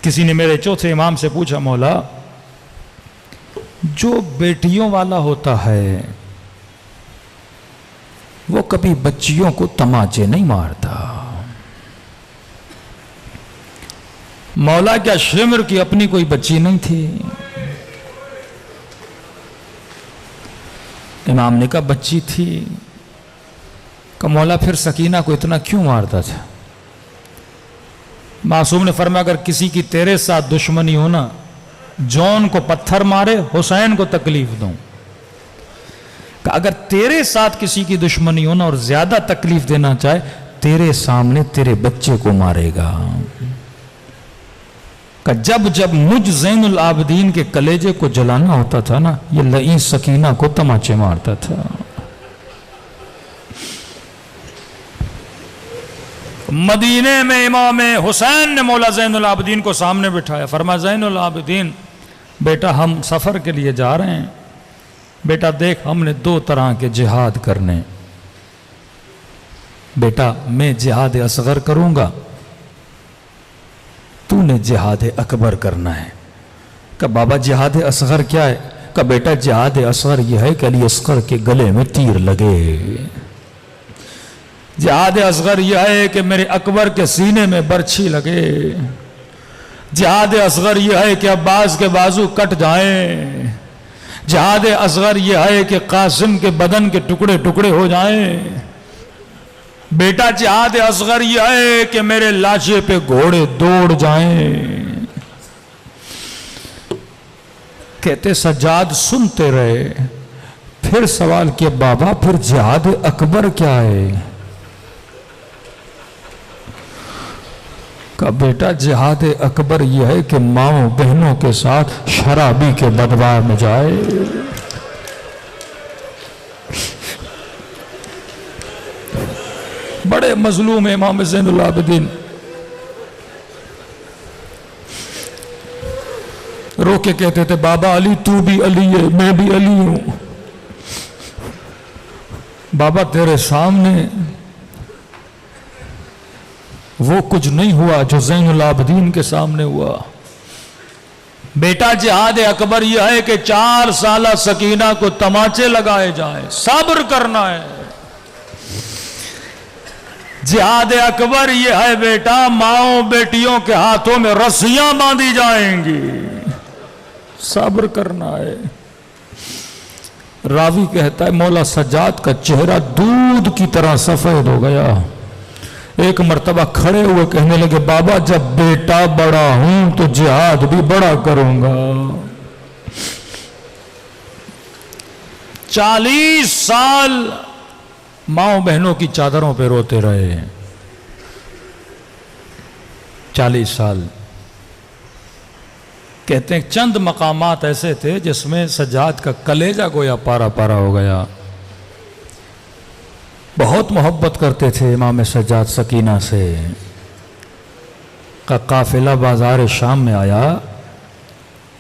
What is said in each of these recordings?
किसी ने मेरे चौथे इमाम से पूछा, मौला जो बेटियों वाला होता है वो कभी बच्चियों को तमाचे नहीं मारता। मौला क्या शिमर की अपनी कोई बच्ची नहीं थी? इमाम ने कहा बच्ची थी। का मौला फिर सकीना को इतना क्यों मारता था? मासूम ने फरमाया अगर किसी की तेरे साथ दुश्मनी हो ना, जॉन को पत्थर मारे, हुसैन को तकलीफ दूं। अगर तेरे साथ किसी की दुश्मनी हो ना और ज्यादा तकलीफ देना चाहे, तेरे सामने तेरे बच्चे को मारेगा। जब जब मुझ ज़ैनुल आबिदीन के कलेजे को जलाना होता था ना, ये लई सकीना को तमाचे मारता था। मदीने में इमाम हुसैन ने मौला ज़ैनुल आबिदीन को सामने बिठाया। फरमाया ज़ैनुल आबिदीन बेटा हम सफ़र के लिए जा रहे हैं। बेटा देख हमने दो तरह के जिहाद करने। बेटा मैं जिहाद असगर करूंगा, तूने जिहाद अकबर करना है। का बाबा जिहाद असगर क्या है? का बेटा जिहाद असगर यह है कि अली अस्गर के गले में तीर लगे। जिहाद असगर यह है कि मेरे अकबर के सीने में बर्छी लगे। जिहाद असगर यह है कि अब्बास के बाजू कट जाएं। जिहाद असगर यह है कि कासिम के बदन के टुकड़े टुकड़े हो जाएं। बेटा जिहाद असगर यह है कि मेरे लाशे पे घोड़े दौड़ जाएं। कहते सज्जाद सुनते रहे। फिर सवाल किया बाबा फिर जिहाद अकबर क्या है? का बेटा जिहाद अकबर यह है कि माओ बहनों के साथ शराबी के बदबार में जाए। बड़े मजलूम है इमाम ज़ैनुल आबिदीन। रो के कहते थे बाबा अली तू भी अली है, मैं भी अली हूं। बाबा तेरे सामने वो कुछ नहीं हुआ जो ज़ैनुल आबिदीन के सामने हुआ। बेटा जिहाद अकबर यह है कि 4 साल सकीना को तमाचे लगाए जाए, सब्र करना है। जिहाद अकबर यह है बेटा माओ बेटियों के हाथों में रस्सियां बांधी जाएंगी, सब्र करना है। रावी कहता है मौला सज्जाद का चेहरा दूध की तरह सफेद हो गया। एक मर्तबा खड़े हुए कहने लगे बाबा जब बेटा बड़ा हूं तो जिहाद भी बड़ा करूंगा। 40 साल माओ बहनों की चादरों पे रोते रहे। 40 साल। कहते हैं चंद मकामात ऐसे थे जिसमें सज्जाद का कलेजा गोया पारा पारा हो गया। बहुत मोहब्बत करते थे इमाम सज्जाद सकीना से। का काफिला बाजार शाम में आया।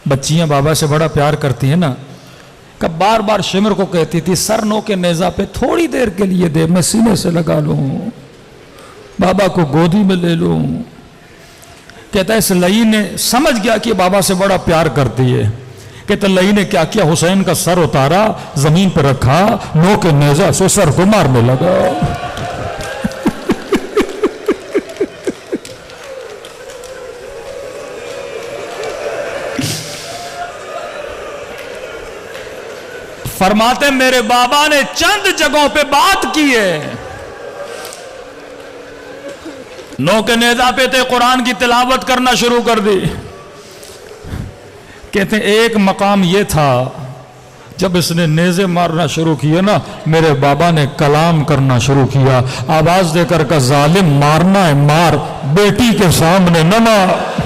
बच्चियां बाबा से बड़ा प्यार करती हैं ना, कब बार बार शिमर को कहती थी सर नो के नेजा पे थोड़ी देर के लिए दे, मैं सीने से लगा लूं, बाबा को गोदी में ले लूं। कहता है इस लई ने समझ गया कि बाबा से बड़ा प्यार करती है। कहते लई ने क्या किया, हुसैन का सर उतारा, जमीन पर रखा, नो के नेजा से सर को मारने लगा। फरमाते मेरे बाबा ने चंद जगहों पे बात की है। नो के नेजा पे थे, कुरान की तिलावत करना शुरू कर दी। कहते एक मकाम ये था जब इसने नेज़े मारना शुरू किए ना, मेरे बाबा ने कलाम करना शुरू किया, आवाज देकर का जालिम मारना है मार, बेटी के सामने न मार।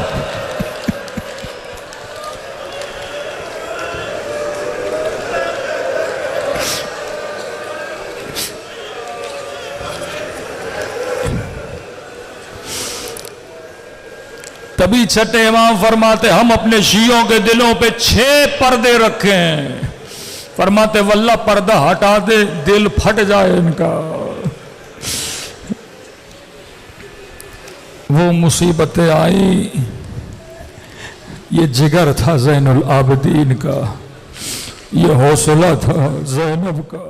तभी छठे इमाम फरमाते हम अपने शियों के दिलों पे 6 पर्दे रखे हैं। फरमाते वल्ला पर्दा हटा दे दिल फट जाए इनका। वो मुसीबतें आई ये जिगर था ज़ैनुल आबिदीन का, ये हौसला था ज़ैनब का।